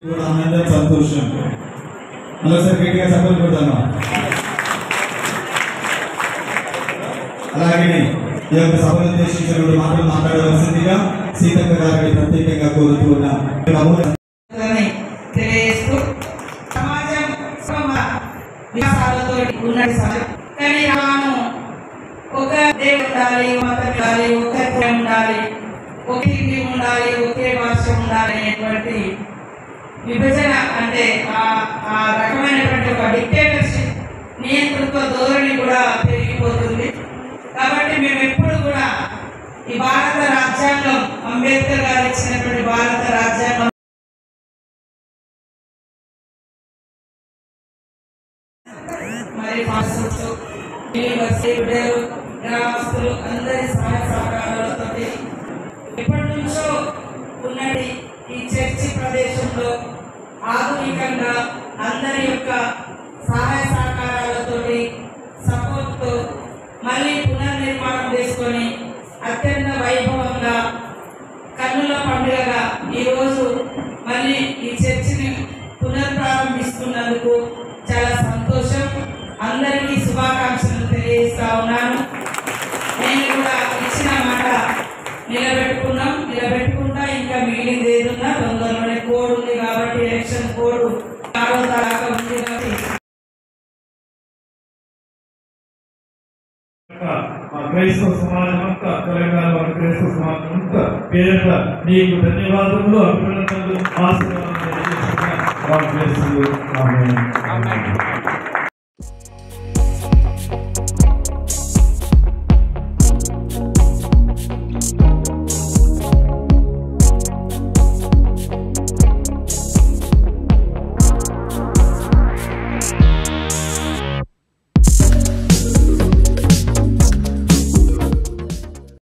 ఆనందం సంతోషం మరోసారి గట్టిగా సపోర్ట్ కొడతాను. అలాగే ఈ యొక్క సభను ఉద్దేశించిన మాటలు మాట్లాడవలసిందిగా సీతక్క గారిని ప్రత్యేకంగా కోరుతూ ఉన్నాం. తెలియజేస్తూ సమాజం విషయాలతో ఉన్నది సమాజం. కానీ రాను ఒక దేవుడు ఉండాలి, మతం ఉండాలి, ఒకే ఉండాలి, ఒకే హిందీ ఉండాలి, ఒకే భాష ఉండాలి అనేటువంటి విభజన అంటే ఆ రకమైనటువంటి ఒక డిక్టేటర్షిప్ నియంతృత్వ ధోరణి కూడా పెరిగిపోతుంది. కాబట్టి మేము ఎప్పుడు కూడా ఈ భారత రాజ్యాంగం అంబేద్కర్ గారు ఇచ్చినటువంటి భారత రాజ్యాంగం మరి గ్రామస్తులు అందరి సహాయ సహకారాలతో ఎప్పటి నుంచో ఉన్నది ఈ చర్చి ప్రదేశంలో ఆధునికంగా అందరి యొక్క సహాయ సహకారాలతో సపోర్ట్తో మళ్ళీ పునర్నిర్మాణం చేసుకొని అత్యంత వైభవంగా కన్నుల పండుగగా ఈరోజు మళ్ళీ ఈ చర్చిని పునర్ప్రారంభిస్తున్నందుకు చాలా సంతోషం. అందరికీ శుభాకాంక్షలు తెలియజేస్తా ఉన్నాను. నేను కూడా ఇచ్చిన మాట నిలబెట్టుకుంటా. ఇంకా మిగిలింది ఏదున్నా తొందరలోనే కోడ్ ఉంది కాబట్టి ఎలక్షన్ కోడ్ 6వ తారీఖు ఉంది కాబట్టి క్రైస్తవ సమాజం అంతా తెలంగాణ క్రైస్తవ సమాజం అంతా పేరిట నీకు ధన్యవాదములు, అభినందనలు, ఆశీర్వాదాలు.